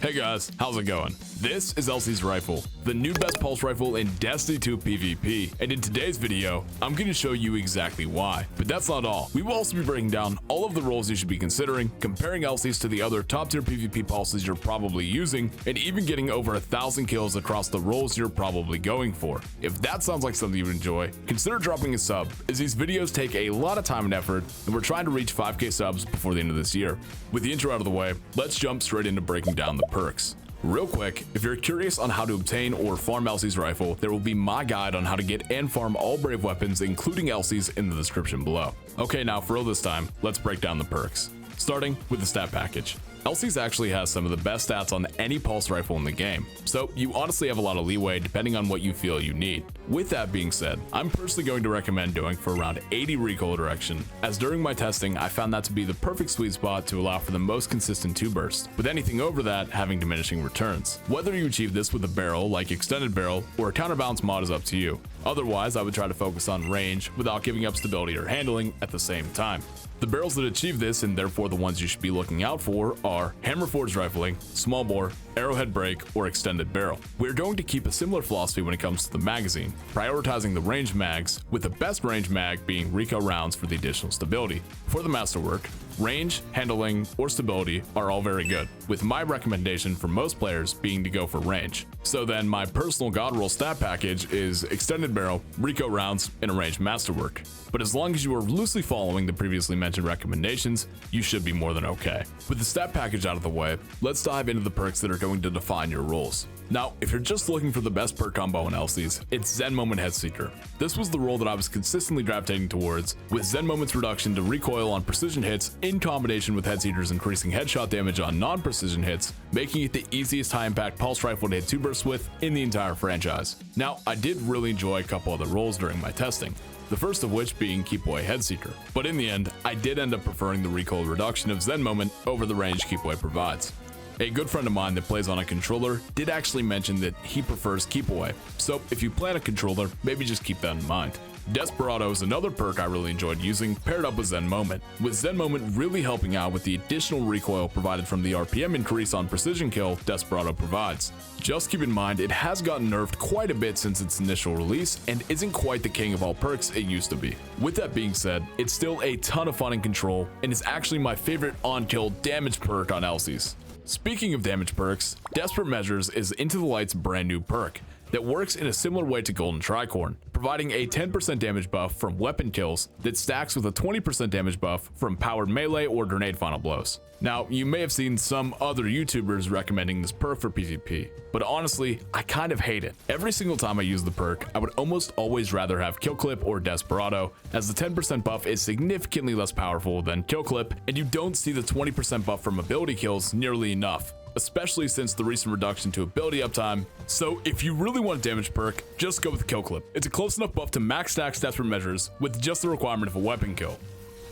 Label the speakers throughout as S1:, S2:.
S1: Hey guys, how's it going? This is Elsie's rifle, the new best pulse rifle in Destiny 2 PvP, and in today's video, I'm going to show you exactly why. But that's not all. We will also be breaking down all of the roles you should be considering, comparing Elsie's to the other top tier PvP pulses you're probably using, and even getting over 1,000 kills across the roles you're probably going for. If that sounds like something you enjoy, consider dropping a sub, as these videos take a lot of time and effort, and we're trying to reach 5k subs before the end of this year. With the intro out of the way, let's jump straight into breaking down the perks. Real quick, if you're curious on how to obtain or farm Elsie's rifle, there will be my guide on how to get and farm all brave weapons, including Elsie's, in the description below. Okay, now for real this time, let's break down the perks. Starting with the stat package. Elsie's actually has some of the best stats on any pulse rifle in the game, so you honestly have a lot of leeway depending on what you feel you need. With that being said, I'm personally going to recommend going for around 80 recoil direction, as during my testing I found that to be the perfect sweet spot to allow for the most consistent 2 bursts, with anything over that having diminishing returns. Whether you achieve this with a barrel like extended barrel or a counterbalance mod is up to you. Otherwise, I would try to focus on range without giving up stability or handling at the same time. The barrels that achieve this, and therefore the ones you should be looking out for, are hammer forged rifling, small bore, arrowhead break, or extended barrel. We're going to keep a similar philosophy when it comes to the magazine, prioritizing the range mags, with the best range mag being Rico rounds for the additional stability. For the masterwork, range, handling, or stability are all very good, with my recommendation for most players being to go for range. So then my personal god roll stat package is extended barrel, Rico rounds, and a range masterwork. But as long as you are loosely following the previously mentioned recommendations, you should be more than okay. With the stat package out of the way, let's dive into the perks that are going to define your roles. Now, if you're just looking for the best perk combo in Elsie's, it's Zen Moment Headseeker. This was the role that I was consistently gravitating towards, with Zen Moment's reduction to recoil on precision hits in combination with Headseeker's increasing headshot damage on non-precision hits, making it the easiest high-impact pulse rifle to hit 2 bursts with in the entire franchise. Now, I did really enjoy a couple other roles during my testing, the first of which being Keep Away Headseeker, but in the end, I did end up preferring the recoil reduction of Zen Moment over the range Keep Away provides. A good friend of mine that plays on a controller did actually mention that he prefers Keep Away, so if you plan a controller, maybe just keep that in mind. Desperado is another perk I really enjoyed using, paired up with Zen Moment, with Zen Moment really helping out with the additional recoil provided from the RPM increase on precision kill Desperado provides. Just keep in mind it has gotten nerfed quite a bit since its initial release and isn't quite the king of all perks it used to be. With that being said, it's still a ton of fun in control and is actually my favorite on-kill damage perk on Elsie's. Speaking of damage perks, Desperate Measures is Into the Light's brand new perk that works in a similar way to Golden Tricorn, providing a 10% damage buff from weapon kills that stacks with a 20% damage buff from powered melee or grenade final blows. Now, you may have seen some other YouTubers recommending this perk for PvP, but honestly, I kind of hate it. Every single time I use the perk, I would almost always rather have Kill Clip or Desperado, as the 10% buff is significantly less powerful than Kill Clip, and you don't see the 20% buff from ability kills nearly enough, especially since the recent reduction to ability uptime. So if you really want a damage perk, just go with Kill Clip. It's a close enough buff to max stack Desperate Measures with just the requirement of a weapon kill.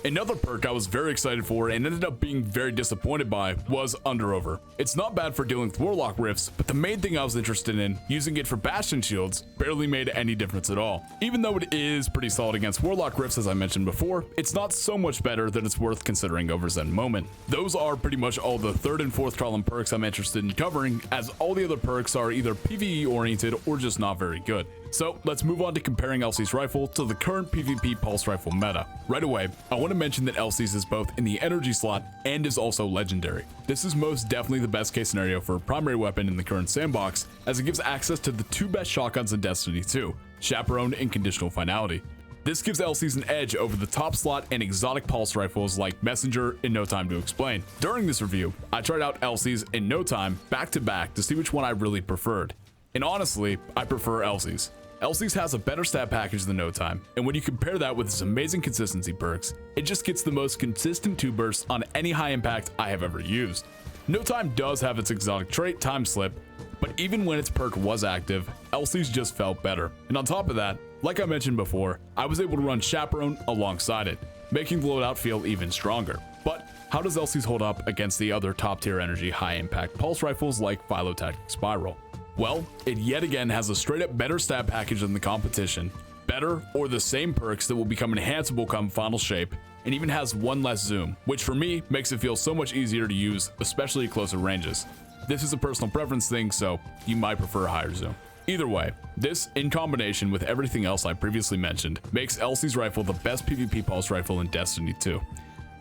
S1: Another perk I was very excited for and ended up being very disappointed by was Under Over. It's not bad for dealing with Warlock Rifts, but the main thing I was interested in, using it for Bastion shields, barely made any difference at all. Even though it is pretty solid against Warlock Rifts as I mentioned before, it's not so much better that it's worth considering over Zen Moment. Those are pretty much all the 3rd and 4th column perks I'm interested in covering, as all the other perks are either PvE oriented or just not very good. So let's move on to comparing Elsie's rifle to the current PvP pulse rifle meta. Right away, I want to mention that Elsie's is both in the energy slot and is also legendary. This is most definitely the best case scenario for a primary weapon in the current sandbox, as it gives access to the 2 best shotguns in Destiny 2, Chaperone and Conditional Finality. This gives Elsie's an edge over the top slot and exotic pulse rifles like Messenger and No Time to Explain. During this review, I tried out Elsie's and No Time back to back to see which one I really preferred. And honestly, I prefer Elsie's. Elsie's has a better stat package than No Time, and when you compare that with its amazing consistency perks, it just gets the most consistent 2 bursts on any high impact I have ever used. No Time does have its exotic trait, Time Slip, but even when its perk was active, Elsie's just felt better. And on top of that, like I mentioned before, I was able to run Chaperone alongside it, making the loadout feel even stronger. But how does Elsie's hold up against the other top tier energy high impact pulse rifles like Philotactic Spiral? Well, it yet again has a straight up better stat package than the competition, better or the same perks that will become enhanceable come final shape, and even has 1 less zoom, which for me makes it feel so much easier to use, especially at closer ranges. This is a personal preference thing, so you might prefer a higher zoom. Either way, this, in combination with everything else I previously mentioned, makes Elsie's rifle the best PvP pulse rifle in Destiny 2.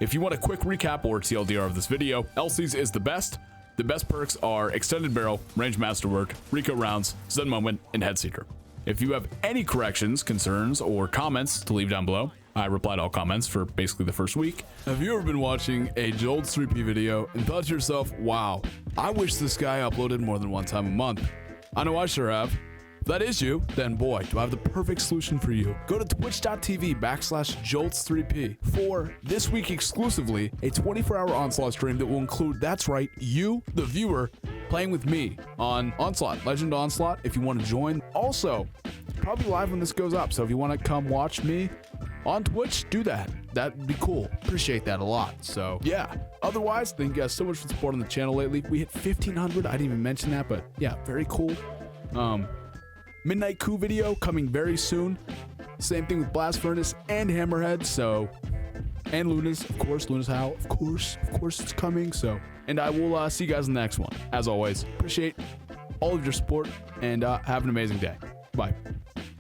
S1: If you want a quick recap or TLDR of this video, Elsie's is the best. The best perks are Extended Barrel, Range Masterwork, Rico Rounds, Zen Moment, and Headseeker. If you have any corrections, concerns, or comments to leave down below, I reply to all comments for basically the first week. Have you ever been watching a Joltz 3P video and thought to yourself, wow, I wish this guy uploaded more than one time a month? I know I sure have. If that is you, then boy, do I have the perfect solution for you. Go to twitch.tv/Joltz3P for this week exclusively a 24-hour Onslaught stream that will include, that's right, you, the viewer, playing with me on Onslaught, Legend Onslaught, if you want to join. Also, probably live when this goes up, so if you want to come watch me on Twitch, do that. That'd be cool. Appreciate that a lot. So yeah, otherwise, thank you guys so much for supporting the channel lately. We hit 1,500. I didn't even mention that, but yeah, very cool. Midnight Coup video coming very soon. Same thing with Blast Furnace and Hammerhead. So, and Luna's, of course. Luna's How, of course it's coming. So, and I will see you guys in the next one. As always, appreciate all of your support and have an amazing day. Bye.